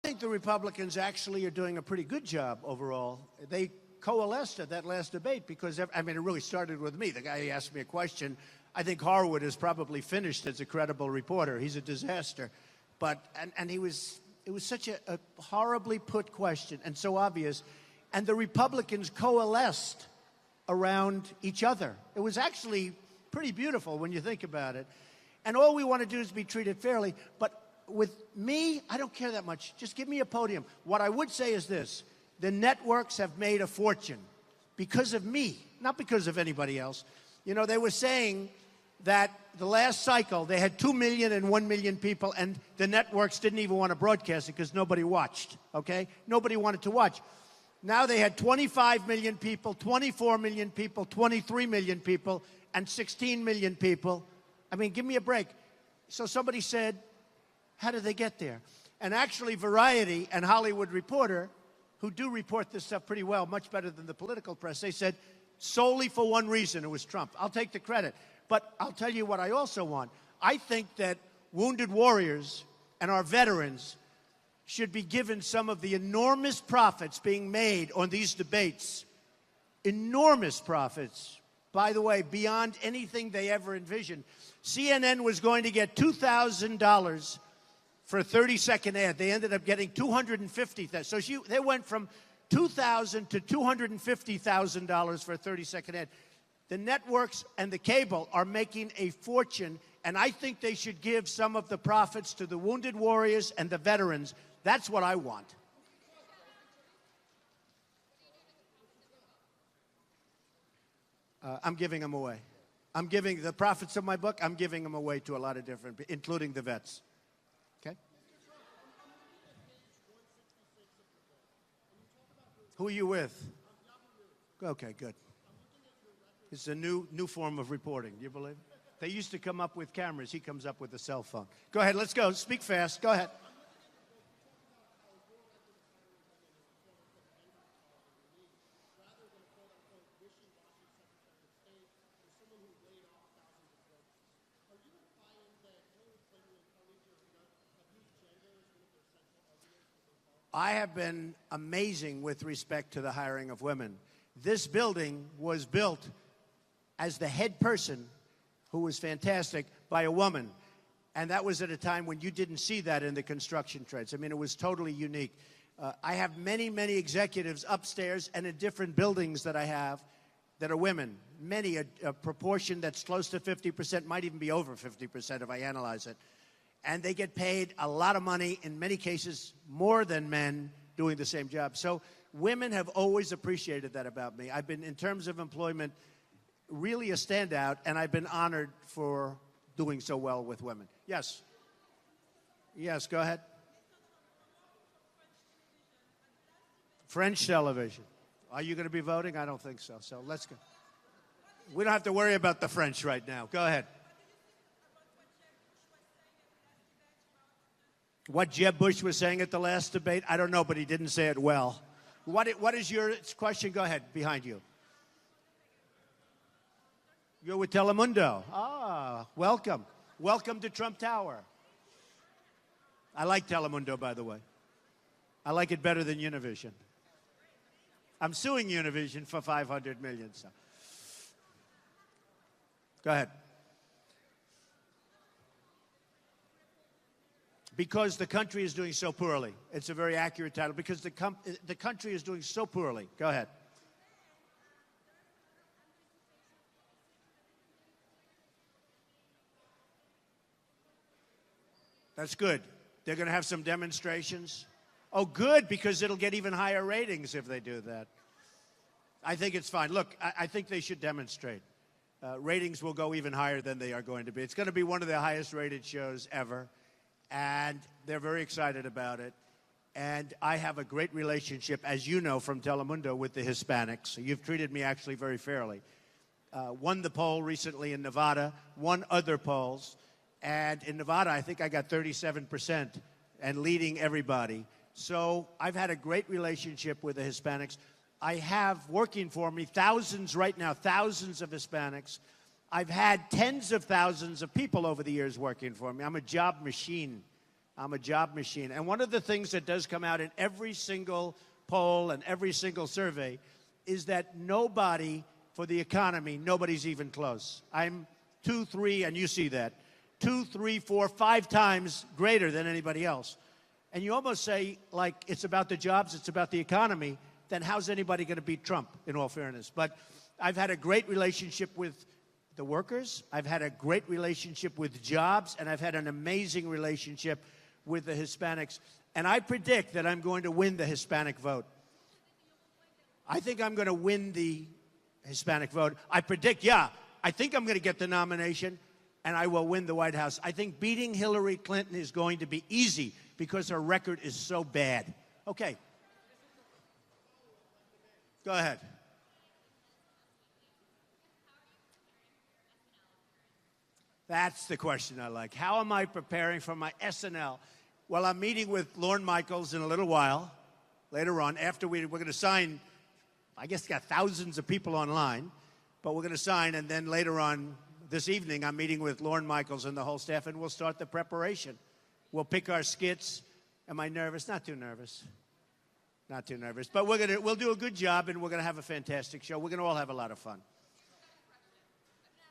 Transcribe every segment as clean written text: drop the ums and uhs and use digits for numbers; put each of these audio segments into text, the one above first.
I think the Republicans actually are doing a pretty good job overall. They coalesced at that last debate because, I mean, it really started with me. The guy asked me a question. I think Harwood is probably finished as a credible reporter. He's a disaster. But, and it was such a horribly put question and so obvious. And the Republicans coalesced around each other. It was actually pretty beautiful when you think about it. And all we want to do is be treated fairly. But with me, I don't care that much. Just give me a podium. What I would say is this. The networks have made a fortune because of me, not because of anybody else. You know, they were saying that the last cycle, they had 2 million and 1 million people, and the networks didn't even want to broadcast it because nobody watched, okay? Nobody wanted to watch. Now they had 25 million people, 24 million people, 23 million people, and 16 million people. I mean, give me a break. So somebody said, how did they get there? And actually, Variety and Hollywood Reporter, who do report this stuff pretty well, much better than the political press, they said solely for one reason, it was Trump. I'll take the credit. But I'll tell you what I also want. I think that wounded warriors and our veterans should be given some of the enormous profits being made on these debates. Enormous profits, by the way, beyond anything they ever envisioned. CNN was going to get $2,000 for a 30-second ad. They ended up getting $250,000. So they went from $2,000 to $250,000 for a 30-second ad. The networks and the cable are making a fortune, and I think they should give some of the profits to the wounded warriors and the veterans. That's what I want. I'm giving them away. I'm giving the profits of my book, I'm giving them away to a lot of different, including the vets. Okay? Who are you with? Okay, good. It's a new form of reporting. Do you believe it? They used to come up with cameras. He comes up with a cell phone. Go ahead. Let's go. Speak fast. Go ahead. I have been amazing with respect to the hiring of women. This building was built as the head person, who was fantastic, by a woman. And that was at a time when you didn't see that in the construction trades. I mean, it was totally unique. I have many, many executives upstairs and in different buildings that I have that are women. Many, a proportion that's close to 50%, might even be over 50% if I analyze it. And they get paid a lot of money, in many cases more than men doing the same job. So women have always appreciated that about me. I've been, in terms of employment, really a standout, and I've been honored for doing so well with women. Yes. Yes, go ahead. French television. Are you going to be voting? I don't think so. So let's go. We don't have to worry about the French right now. Go ahead. What Jeb Bush was saying at the last debate, I don't know, but he didn't say it well. What is your question? Go ahead, behind you. You're with Telemundo. Ah, welcome. Welcome to Trump Tower. I like Telemundo, by the way. I like it better than Univision. I'm suing Univision for $500 million. So. Go ahead. Because the country is doing so poorly. It's a very accurate title. Because the country is doing so poorly. Go ahead. That's good. They're going to have some demonstrations. Oh, good, because it'll get even higher ratings if they do that. I think it's fine. Look, I think they should demonstrate. Ratings will go even higher than they are going to be. It's going to be one of the highest rated shows ever. And they're very excited about it. And I have a great relationship, as you know, from Telemundo with the Hispanics. You've treated me actually very fairly. Won the poll recently in Nevada, won other polls. And in Nevada, I think I got 37% and leading everybody. So I've had a great relationship with the Hispanics. I have working for me thousands right now, thousands of Hispanics. I've had tens of thousands of people over the years working for me. I'm a job machine. I'm a job machine. And one of the things that does come out in every single poll and every single survey is that nobody, for the economy, nobody's even close. I'm 2, 3, and you see that, 2, 3, 4, 5 times greater than anybody else. And you almost say, like, it's about the jobs, it's about the economy, then how's anybody going to beat Trump, in all fairness? But I've had a great relationship with the workers, I've had a great relationship with jobs, and I've had an amazing relationship with the Hispanics. And I predict that I'm going to win the Hispanic vote. I think I'm going to win the Hispanic vote. I predict, I think I'm going to get the nomination, and I will win the White House. I think beating Hillary Clinton is going to be easy because her record is so bad. Okay. Go ahead. That's the question I like. How am I preparing for my SNL? Well, I'm meeting with Lorne Michaels in a little while, later on, after we're going to sign. I guess got thousands of people online, but we're going to sign, and then later on this evening, I'm meeting with Lorne Michaels and the whole staff, and we'll start the preparation. We'll pick our skits. Am I nervous? Not too nervous. Not too nervous. But we'll do a good job, and we're going to have a fantastic show. We're going to all have a lot of fun.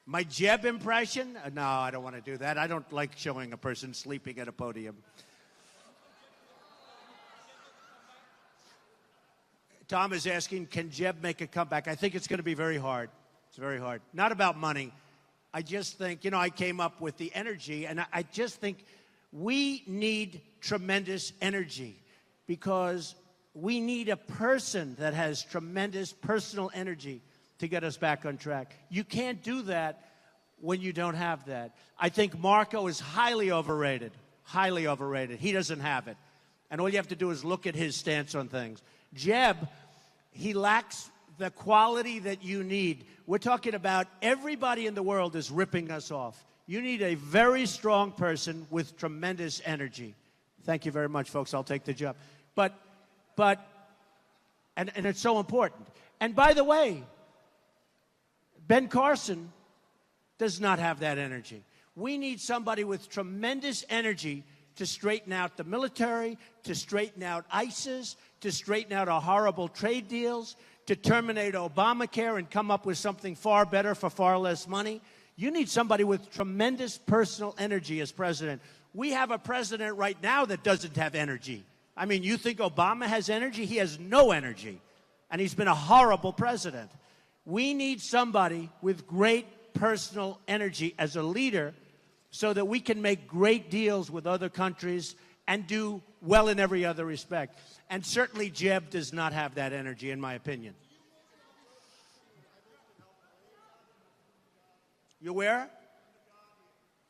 My Jeb impression? No, I don't want to do that. I don't like showing a person sleeping at a podium. Tom is asking, can Jeb make a comeback? I think it's going to be very hard. It's very hard. Not about money. I just think, I came up with the energy, and I just think we need tremendous energy because we need a person that has tremendous personal energy to get us back on track. You can't do that when you don't have that. I think Marco is highly overrated. Highly overrated. He doesn't have it. And all you have to do is look at his stance on things. Jeb, he lacks the quality that you need. We're talking about everybody in the world is ripping us off. You need a very strong person with tremendous energy. Thank you very much, folks. I'll take the job. But it's so important. And by the way, Ben Carson does not have that energy. We need somebody with tremendous energy to straighten out the military, to straighten out ISIS, to straighten out our horrible trade deals, to terminate Obamacare and come up with something far better for far less money. You need somebody with tremendous personal energy as president. We have a president right now that doesn't have energy. I mean, you think Obama has energy? He has no energy. And he's been a horrible president. We need somebody with great personal energy as a leader so that we can make great deals with other countries and do well in every other respect. And certainly Jeb does not have that energy, in my opinion. You where?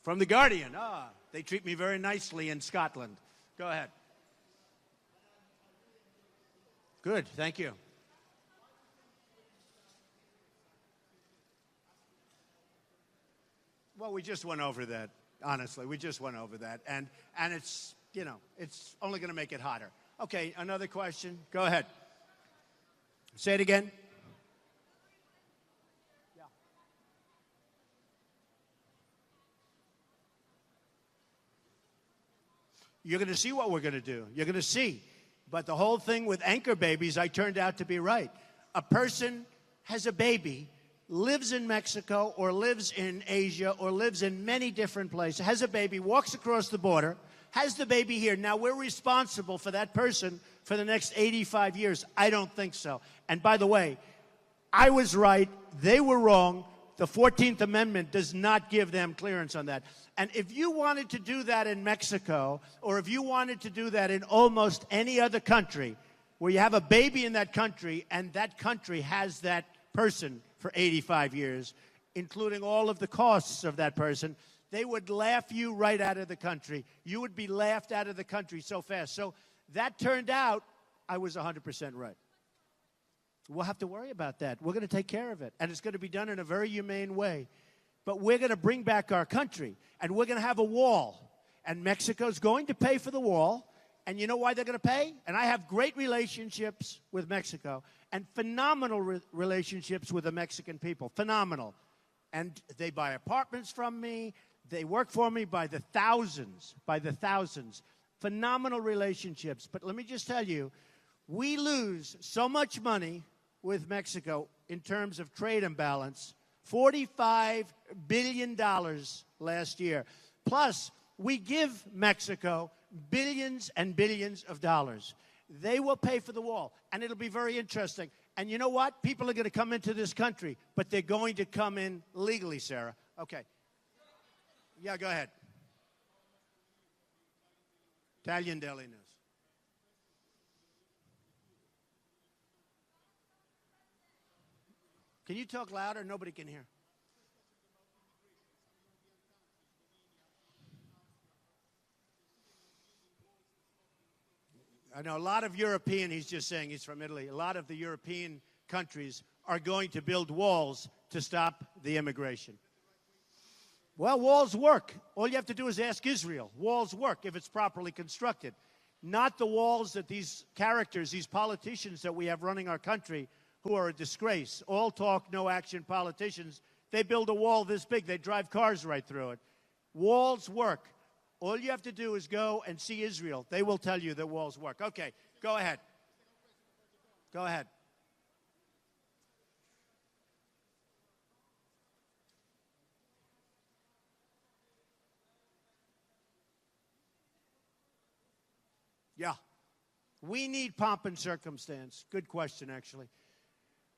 From The Guardian. Ah, they treat me very nicely in Scotland. Go ahead. Good, thank you. Well, we just went over that, honestly. We just went over that. And it's, it's only going to make it hotter. Okay, another question. Go ahead. Say it again. Yeah. You're going to see what we're going to do. You're going to see. But the whole thing with anchor babies, I turned out to be right. A person has a baby, lives in Mexico or lives in Asia or lives in many different places, has a baby, walks across the border, has the baby here. Now, we're responsible for that person for the next 85 years. I don't think so. And by the way, I was right. They were wrong. The 14th Amendment does not give them clearance on that. And if you wanted to do that in Mexico, or if you wanted to do that in almost any other country, where you have a baby in that country, and that country has that person for 85 years, including all of the costs of that person, they would laugh you right out of the country. You would be laughed out of the country so fast. So that turned out I was 100% right. We'll have to worry about that. We're going to take care of it. And it's going to be done in a very humane way. But we're going to bring back our country. And we're going to have a wall. And Mexico's going to pay for the wall. And you know why they're going to pay? And I have great relationships with Mexico. And phenomenal relationships with the Mexican people. Phenomenal. And they buy apartments from me. They work for me by the thousands. By the thousands. phenomenal relationships. But let me just tell you, we lose so much money with Mexico in terms of trade imbalance, $45 billion last year. Plus, we give Mexico billions and billions of dollars. They will pay for the wall, and it'll be very interesting. And you know what? People are going to come into this country, but they're going to come in legally, Sarah. Okay. Yeah, go ahead. Italian Daily News. Can you talk louder? Nobody can hear. I know a lot of European, he's just saying he's from Italy, a lot of the European countries are going to build walls to stop the immigration. Well, walls work. All you have to do is ask Israel. Walls work if it's properly constructed. Not the walls that these characters, these politicians that we have running our country, who are a disgrace, all talk, no action politicians, they build a wall this big. They drive cars right through it. Walls work. All you have to do is go and see Israel. They will tell you that walls work. Okay, go ahead. Go ahead. Yeah. We need pomp and circumstance. Good question, actually.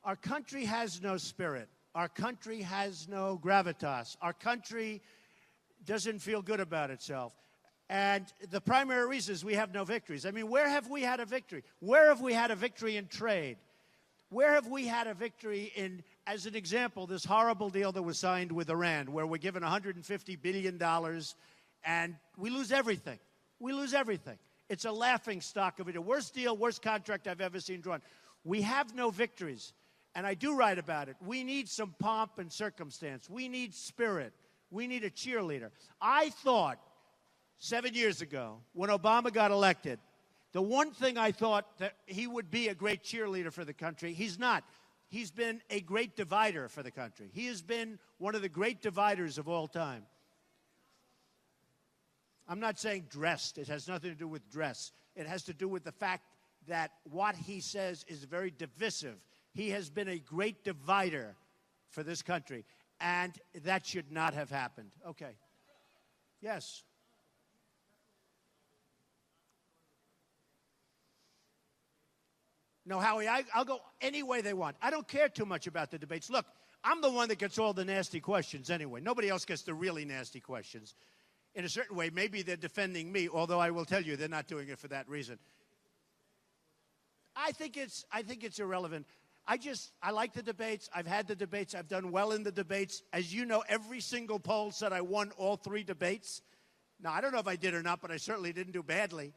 Our country has no spirit. Our country has no gravitas. Our country doesn't feel good about itself. And the primary reason is we have no victories. I mean, where have we had a victory? Where have we had a victory in trade? Where have we had a victory in, as an example, this horrible deal that was signed with Iran, where we're given $150 billion and we lose everything. We lose everything. It's a laughing stock of it. The worst deal, worst contract I've ever seen drawn. We have no victories. And I do write about it. We need some pomp and circumstance. We need spirit. We need a cheerleader. I thought 7 years ago, when Obama got elected, the one thing I thought that he would be a great cheerleader for the country, he's not. He's been a great divider for the country. He has been one of the great dividers of all time. I'm not saying dressed. It has nothing to do with dress. It has to do with the fact that what he says is very divisive. He has been a great divider for this country, and that should not have happened. Okay. Yes. No, Howie, I'll go any way they want. I don't care too much about the debates. Look, I'm the one that gets all the nasty questions anyway. Nobody else gets the really nasty questions. In a certain way, maybe they're defending me, although I will tell you they're not doing it for that reason. I think it's irrelevant. I like the debates. I've had the debates. I've done well in the debates. As you know, every single poll said I won all three debates. Now, I don't know if I did or not, but I certainly didn't do badly.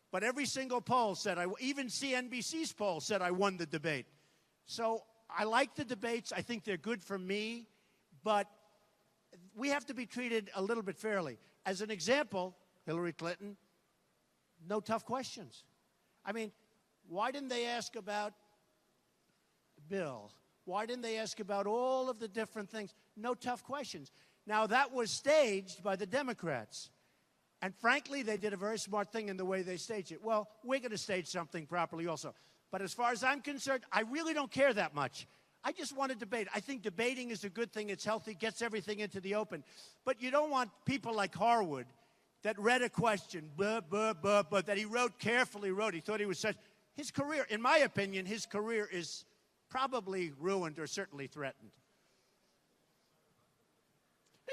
But every single poll said, even CNBC's poll said I won the debate. So I like the debates. I think they're good for me. But we have to be treated a little bit fairly. As an example, Hillary Clinton, no tough questions. I mean, why didn't they ask about Bill? Why didn't they ask about all of the different things? No tough questions. Now, that was staged by the Democrats. And frankly, they did a very smart thing in the way they staged it. Well, we're going to stage something properly also. But as far as I'm concerned, I really don't care that much. I just want to debate. I think debating is a good thing. It's healthy, gets everything into the open. But you don't want people like Harwood that read a question, that he carefully wrote. He thought he was such. His career, in my opinion, his career is probably ruined or certainly threatened.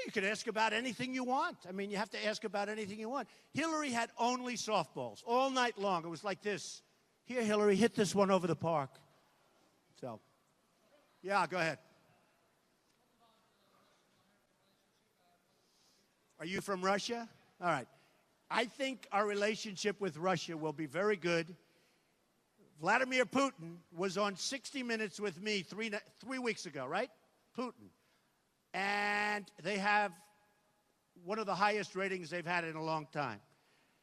You can ask about anything you want. I mean, you have to ask about anything you want. Hillary had only softballs all night long. It was like this. Here, Hillary, hit this one over the park. So, yeah, go ahead. Are you from Russia? All right. I think our relationship with Russia will be very good. Vladimir Putin was on 60 Minutes with me three weeks ago, right? Putin. And they have one of the highest ratings they've had in a long time.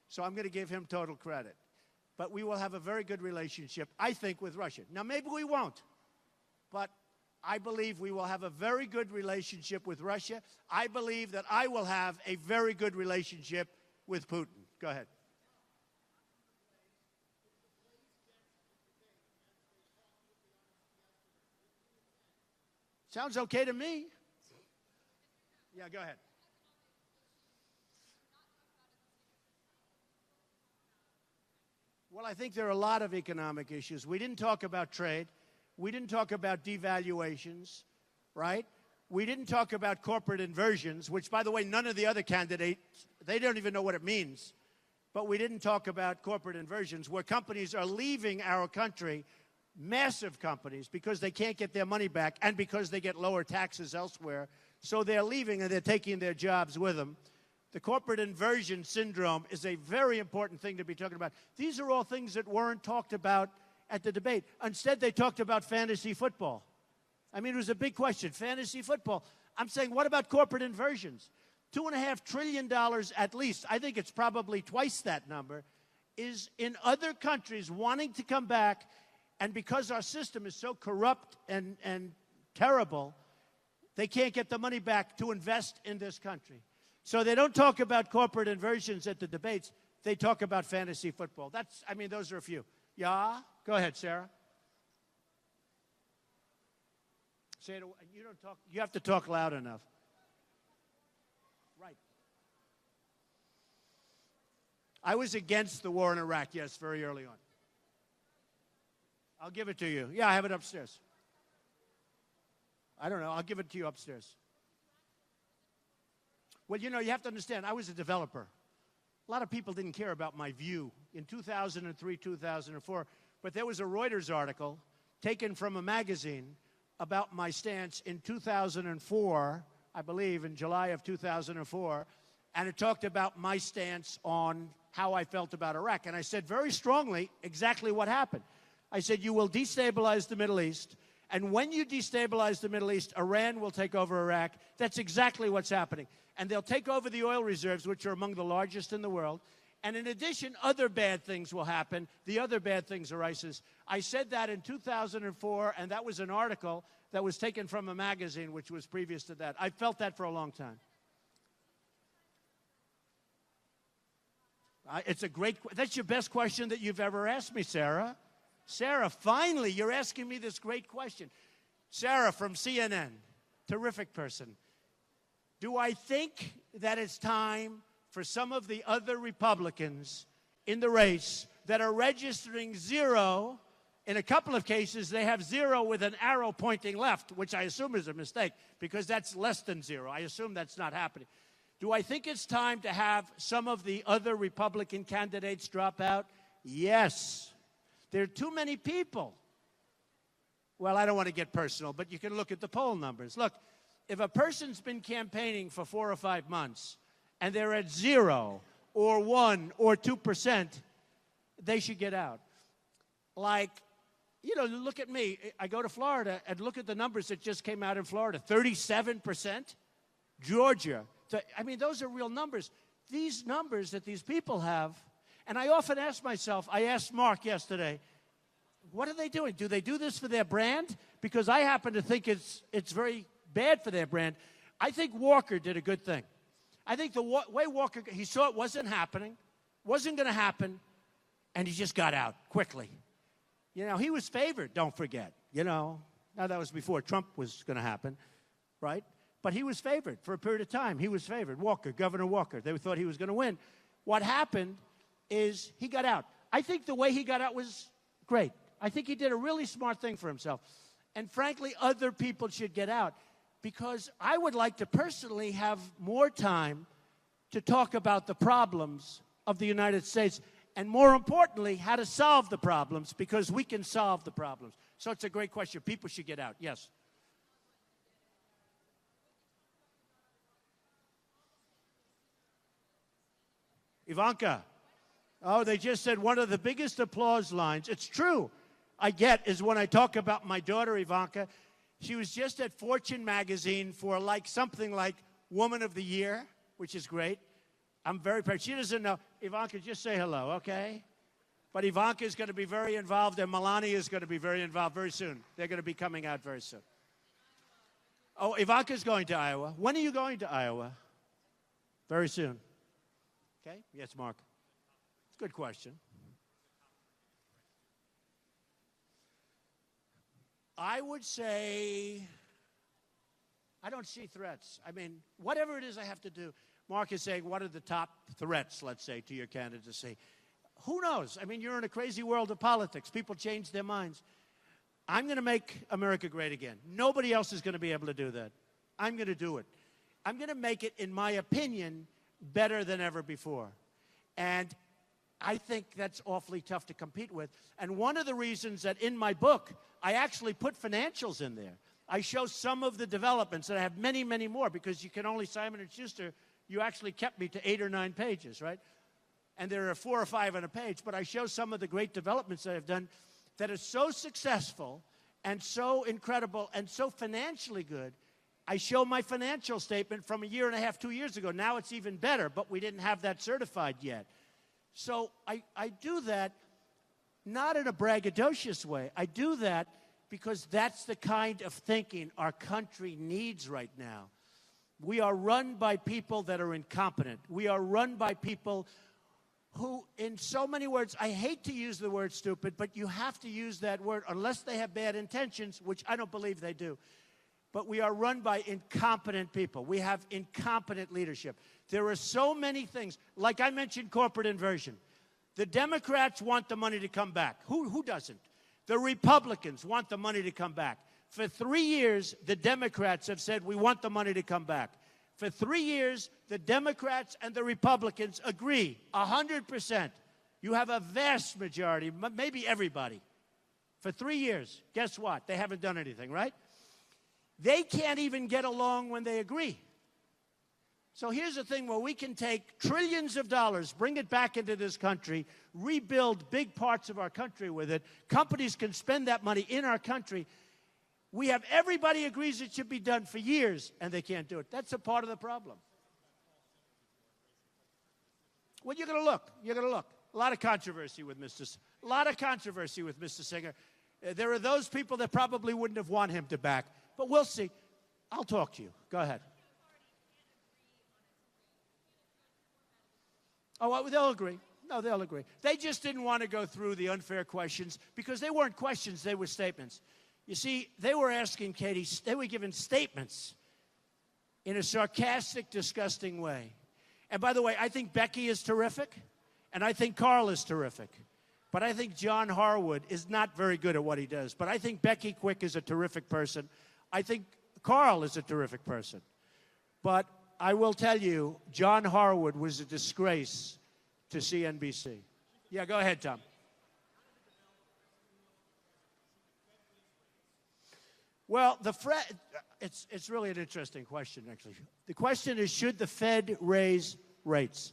So I'm going to give him total credit. But we will have a very good relationship, I think, with Russia. Now, maybe we won't. But I believe we will have a very good relationship with Russia. I believe that I will have a very good relationship with Putin. Go ahead. Sounds okay to me. Yeah, go ahead. Well, I think there are a lot of economic issues. We didn't talk about trade. We didn't talk about devaluations, right? We didn't talk about corporate inversions, which, by the way, none of the other candidates, they don't even know what it means. But we didn't talk about corporate inversions, where companies are leaving our country, massive companies, because they can't get their money back and because they get lower taxes elsewhere. So they're leaving and they're taking their jobs with them. The corporate inversion syndrome is a very important thing to be talking about. These are all things that weren't talked about at the debate. Instead, they talked about fantasy football. I mean, it was a big question, fantasy football. I'm saying, what about corporate inversions? $2.5 trillion at least, I think it's probably twice that number, is in other countries wanting to come back, and because our system is so corrupt and terrible, they can't get the money back to invest in this country. So they don't talk about corporate inversions at the debates. They talk about fantasy football. Those are a few. Yeah? Go ahead, Sarah. Say it. You don't talk. You have to talk loud enough. Right. I was against the war in Iraq, yes, very early on. I'll give it to you. Yeah, I have it upstairs. I don't know. I'll give it to you upstairs. Well, you have to understand, I was a developer. A lot of people didn't care about my view in 2003, 2004, but there was a Reuters article taken from a magazine about my stance in 2004, I believe, in July of 2004, and it talked about my stance on how I felt about Iraq. And I said very strongly exactly what happened. I said, you will destabilize the Middle East, and when you destabilize the Middle East, Iran will take over Iraq. That's exactly what's happening. And they'll take over the oil reserves, which are among the largest in the world. And in addition, other bad things will happen. The other bad things are ISIS. I said that in 2004, and that was an article that was taken from a magazine, which was previous to that. I felt that for a long time. That's your best question that you've ever asked me, Sarah. Sarah, finally, you're asking me this great question. Sarah from CNN, terrific person. Do I think that it's time for some of the other Republicans in the race that are registering zero? In a couple of cases, they have zero with an arrow pointing left, which I assume is a mistake because that's less than zero. I assume that's not happening. Do I think it's time to have some of the other Republican candidates drop out? Yes. There are too many people. Well, I don't want to get personal, but you can look at the poll numbers. Look, if a person's been campaigning for 4 or 5 months and they're at 0 or 1 or 2%, they should get out. Like, look at me. I go to Florida and look at the numbers that just came out in Florida. 37%. Georgia. Those are real numbers. These numbers that these people have, and I often ask myself, I asked Mark yesterday, what are they doing? Do they do this for their brand? Because I happen to think it's very bad for their brand. I think Walker did a good thing. I think the way Walker, he saw it wasn't happening, wasn't going to happen, and he just got out quickly. He was favored, don't forget. Now that was before Trump was going to happen, right? But he was favored for a period of time. He was favored. Walker, Governor Walker. They thought he was going to win. What happened is he got out. I think the way he got out was great. I think he did a really smart thing for himself. And frankly, other people should get out because I would like to personally have more time to talk about the problems of the United States and, more importantly, how to solve the problems because we can solve the problems. So it's a great question. People should get out. Yes. Ivanka. Oh, they just said one of the biggest applause lines. It's true. I get is when I talk about my daughter, Ivanka. She was just at Fortune magazine for something like Woman of the Year, which is great. I'm very proud. She doesn't know. Ivanka, just say hello, okay? But Ivanka is going to be very involved, and Melania is going to be very involved very soon. They're going to be coming out very soon. Oh, Ivanka's going to Iowa. When are you going to Iowa? Very soon. Okay? Yes, Mark. Good question. I would say I don't see threats. I mean, whatever it is I have to do. Mark is saying, what are the top threats, let's say, to your candidacy? Who knows? I mean, you're in a crazy world of politics. People change their minds. I'm going to make America great again. Nobody else is going to be able to do that. I'm going to do it. I'm going to make it, in my opinion, better than ever before. And I think that's awfully tough to compete with. And one of the reasons that in my book, I actually put financials in there. I show some of the developments, and I have many, many more, because you can only, Simon & Schuster, you actually kept me to 8 or 9 pages, right? And there are 4 or 5 on a page, but I show some of the great developments that I've done that are so successful and so incredible and so financially good. I show my financial statement from a year and a half, 2 years ago. Now it's even better, but we didn't have that certified yet. So I do that not in a braggadocious way. I do that because that's the kind of thinking our country needs right now. We are run by people that are incompetent. We are run by people who, in so many words, I hate to use the word stupid, but you have to use that word unless they have bad intentions, which I don't believe they do. But we are run by incompetent people. We have incompetent leadership. There are so many things. Like I mentioned, corporate inversion. The Democrats want the money to come back. Who doesn't? The Republicans want the money to come back. For 3 years, the Democrats have said, we want the money to come back. For 3 years, the Democrats and the Republicans agree, 100%. You have a vast majority, maybe everybody. For 3 years, guess what? They haven't done anything, right? They can't even get along when they agree. So here's the thing where we can take trillions of dollars, bring it back into this country, rebuild big parts of our country with it. Companies can spend that money in our country. We have everybody agrees it should be done for years, and they can't do it. That's a part of the problem. Well, you're going to look. You're going to look. A lot of controversy with Mr. Singer. There are those people that probably wouldn't have wanted him to back, but we'll see. I'll talk to you. Go ahead. Oh, well, they'll agree. No, they'll agree. They just didn't want to go through the unfair questions because they weren't questions, they were statements. You see, they were asking Katie, they were giving statements in a sarcastic, disgusting way. And by the way, I think Becky is terrific, and I think Carl is terrific. But I think John Harwood is not very good at what he does. But I think Becky Quick is a terrific person. I think Carl is a terrific person. But I will tell you, John Harwood was a disgrace to CNBC. Yeah, go ahead, Tom. Well, it's really an interesting question, actually. The question is, should the Fed raise rates?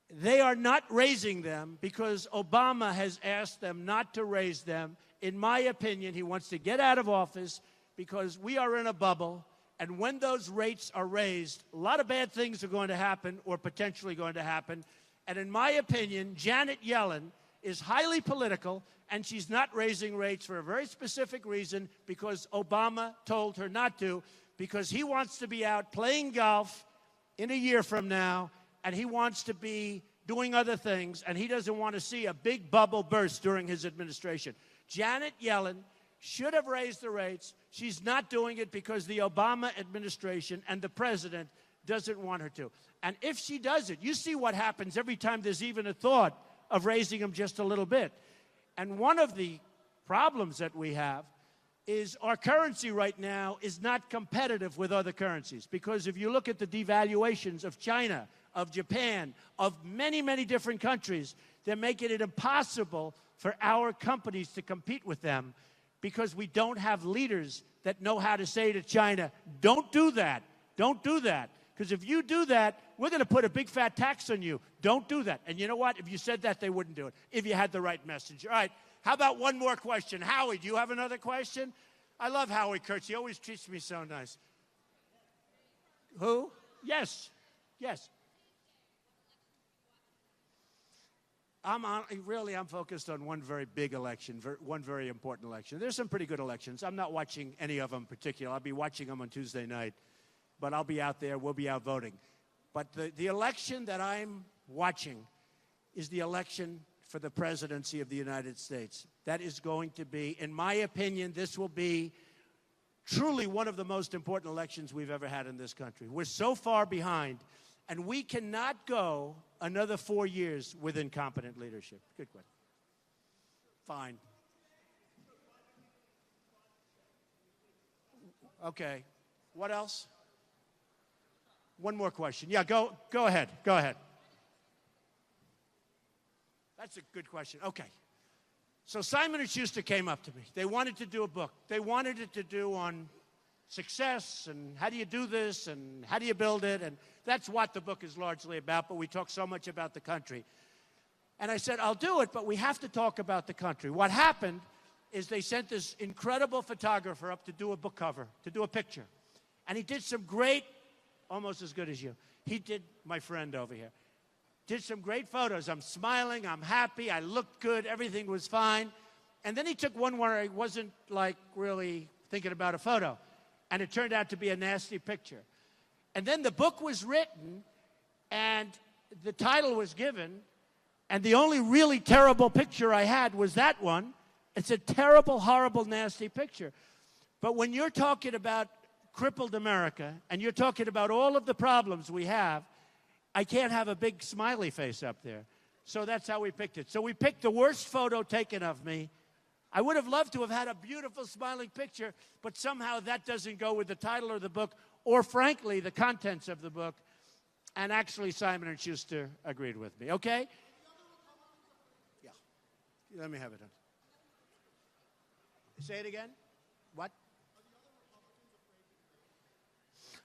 They are not raising them because Obama has asked them not to raise them. In my opinion, he wants to get out of office because we are in a bubble. And when those rates are raised, a lot of bad things are going to happen or potentially going to happen. And in my opinion, Janet Yellen is highly political, and she's not raising rates for a very specific reason because Obama told her not to, because he wants to be out playing golf in a year from now, and he wants to be doing other things, and he doesn't want to see a big bubble burst during his administration. Janet Yellen should have raised the rates. She's not doing it because the Obama administration and the president doesn't want her to. And if she does it, you see what happens every time there's even a thought of raising them just a little bit. And one of the problems that we have is our currency right now is not competitive with other currencies. Because if you look at the devaluations of China, of Japan, of many, many different countries, they're making it impossible for our companies to compete with them because we don't have leaders that know how to say to China, don't do that, don't do that. Because if you do that, we're going to put a big fat tax on you. Don't do that. And you know what? If you said that, they wouldn't do it, if you had the right message. All right, how about one more question? Howie, do you have another question? I love Howie Kurtz. He always treats me so nice. Who? Yes, yes. I'm focused on one very big election, one very important election. There's some pretty good elections. I'm not watching any of them in particular. I'll be watching them on Tuesday night. But I'll be out there. We'll be out voting. But the election that I'm watching is the election for the presidency of the United States. That is going to be, in my opinion, this will be truly one of the most important elections we've ever had in this country. We're so far behind, and we cannot go another 4 years with incompetent leadership. Good question. Fine. Okay. What else? One more question. Yeah, go ahead. Go ahead. That's a good question. Okay. So Simon & Schuster came up to me. They wanted to do a book. They wanted it to do on success and how do you do this and how do you build it, and that's what the book is largely about, but we talk so much about the country. And I said, I'll do it, but we have to talk about the country. What happened is they sent this incredible photographer up to do a book cover, to do a picture. And he did some great, almost as good as you. He did, my friend over here, did some great photos. I'm smiling, I'm happy, I looked good, everything was fine. And then he took one where I wasn't like really thinking about a photo. And it turned out to be a nasty picture. And then the book was written, and the title was given, and the only really terrible picture I had was that one. It's a terrible, horrible, nasty picture. But when you're talking about crippled America, and you're talking about all of the problems we have, I can't have a big smiley face up there. So that's how we picked it. So we picked the worst photo taken of me. I would have loved to have had a beautiful smiling picture, but somehow that doesn't go with the title of the book, or frankly, the contents of the book. And actually, Simon & Schuster agreed with me. Okay? Yeah. Let me have it. Say it again. What?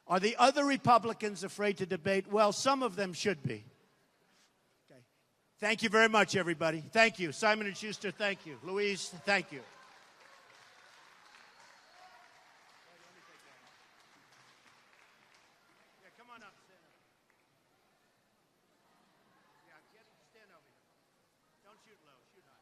Are the other Republicans afraid to debate? Well, some of them should be. Okay. Thank you very much, everybody. Thank you. Simon & Schuster, thank you. Louise, thank you. Yeah, come on up. Stand up. Yeah, stand over here. Don't shoot low. Shoot high.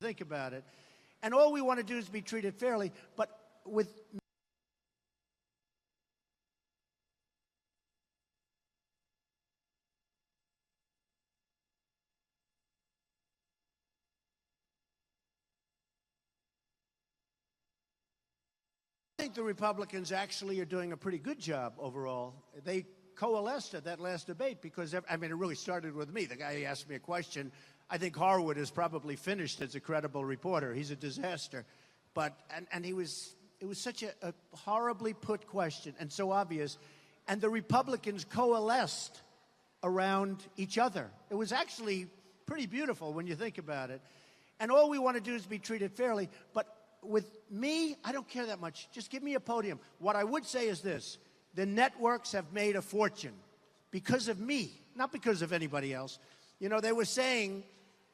Think about it. And all we want to do is be treated fairly, but with I think the Republicans actually are doing a pretty good job overall. They coalesced at that last debate because, it really started with me. The guy asked me a question. I think Harwood is probably finished as a credible reporter. He's a disaster. But, and it was such a horribly put question and so obvious. And the Republicans coalesced around each other. It was actually pretty beautiful when you think about it. And all we want to do is be treated fairly. But with me, I don't care that much. Just give me a podium. What I would say is this. The networks have made a fortune because of me, not because of anybody else. You know, they were saying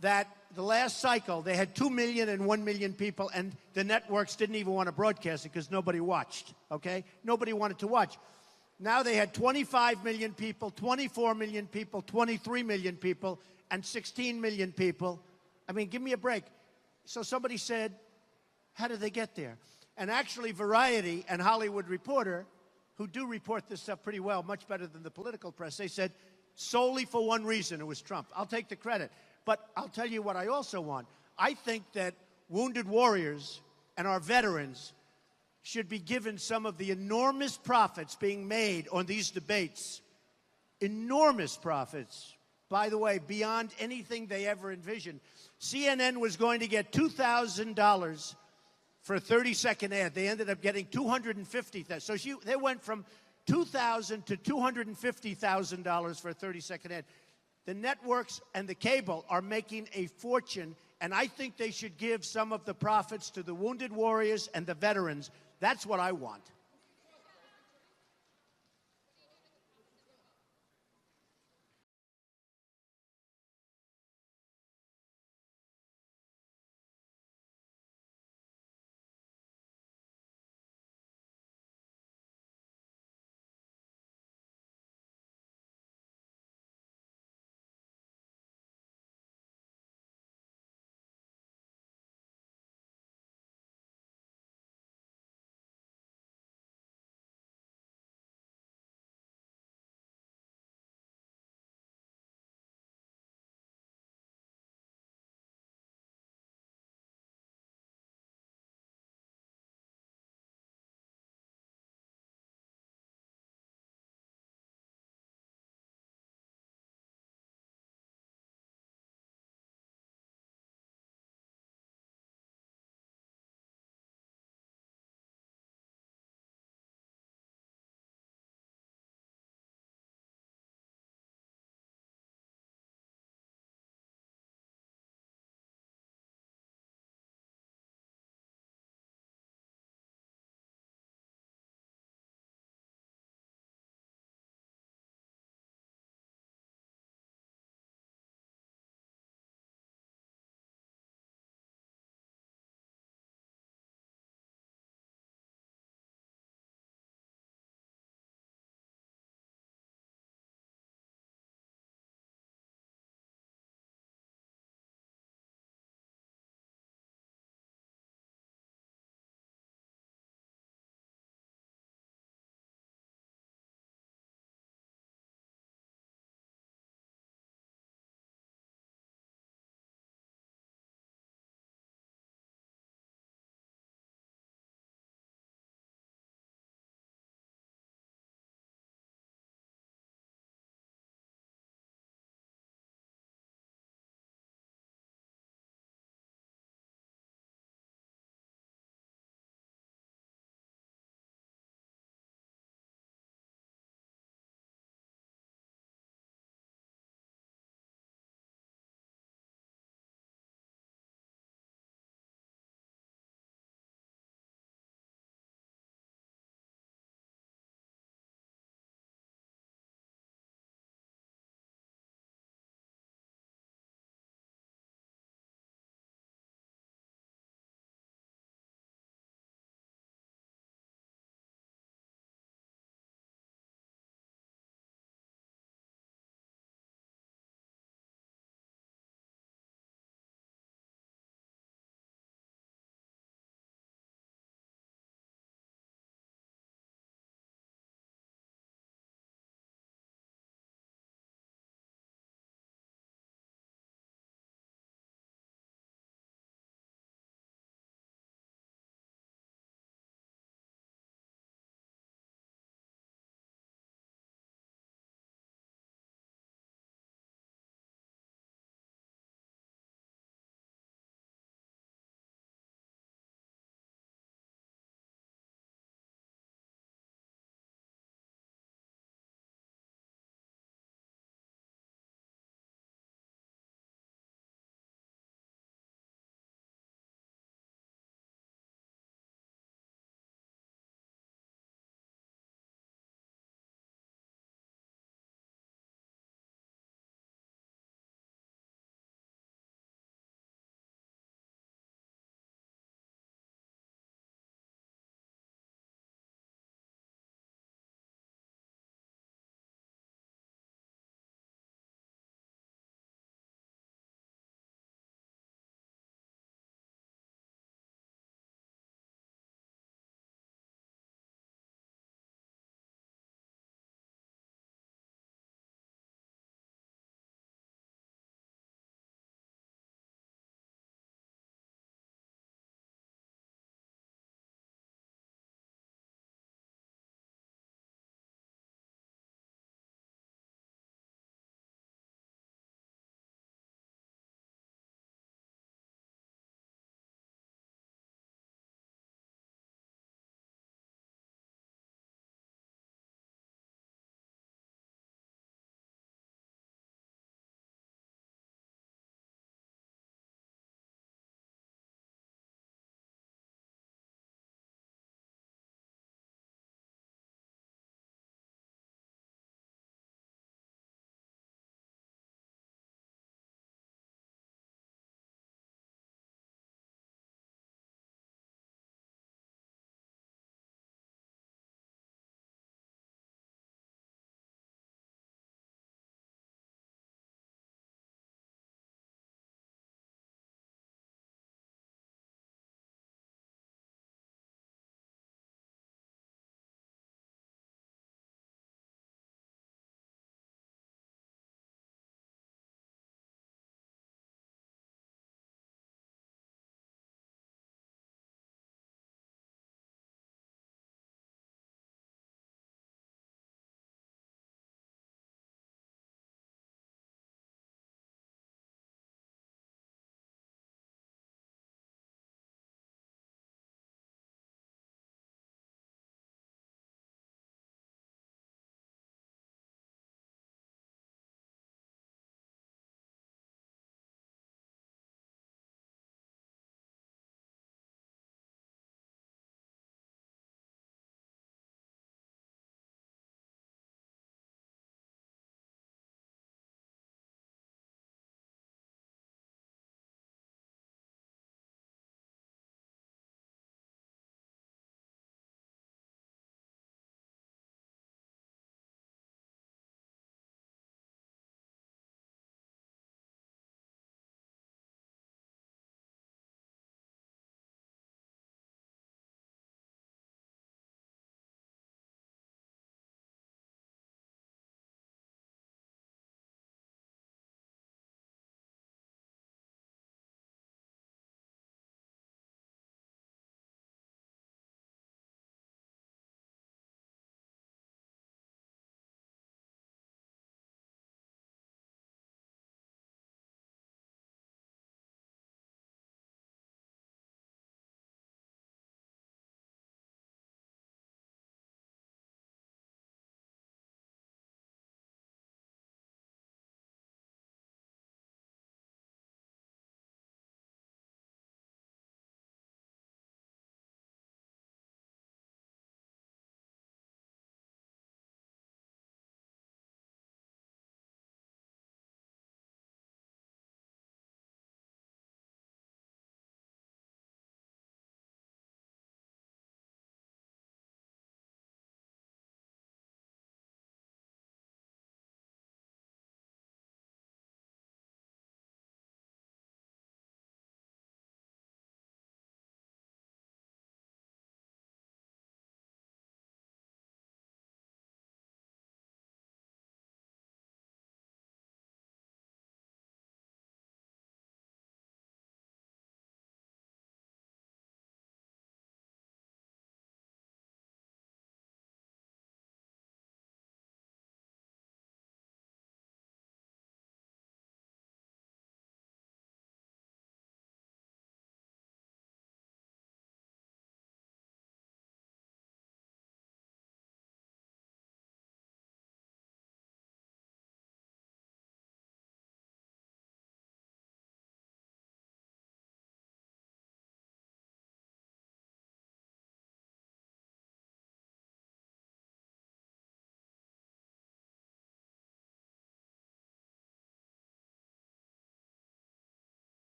that the last cycle, they had 2 million and 1 million people, and the networks didn't even want to broadcast it because nobody watched, okay? Nobody wanted to watch. Now they had 25 million people, 24 million people, 23 million people, and 16 million people. Give me a break. So somebody said, how did they get there? And actually, Variety and Hollywood Reporter, who do report this stuff pretty well, much better than the political press, they said solely for one reason, it was Trump. I'll take the credit. But I'll tell you what I also want. I think that wounded warriors and our veterans should be given some of the enormous profits being made on these debates. Enormous profits, by the way, beyond anything they ever envisioned. CNN was going to get $2,000 for a 30-second ad. They ended up getting $250,000. So they went from $2,000 to $250,000 for a 30-second ad. The networks and the cable are making a fortune, and I think they should give some of the profits to the wounded warriors and the veterans. That's what I want.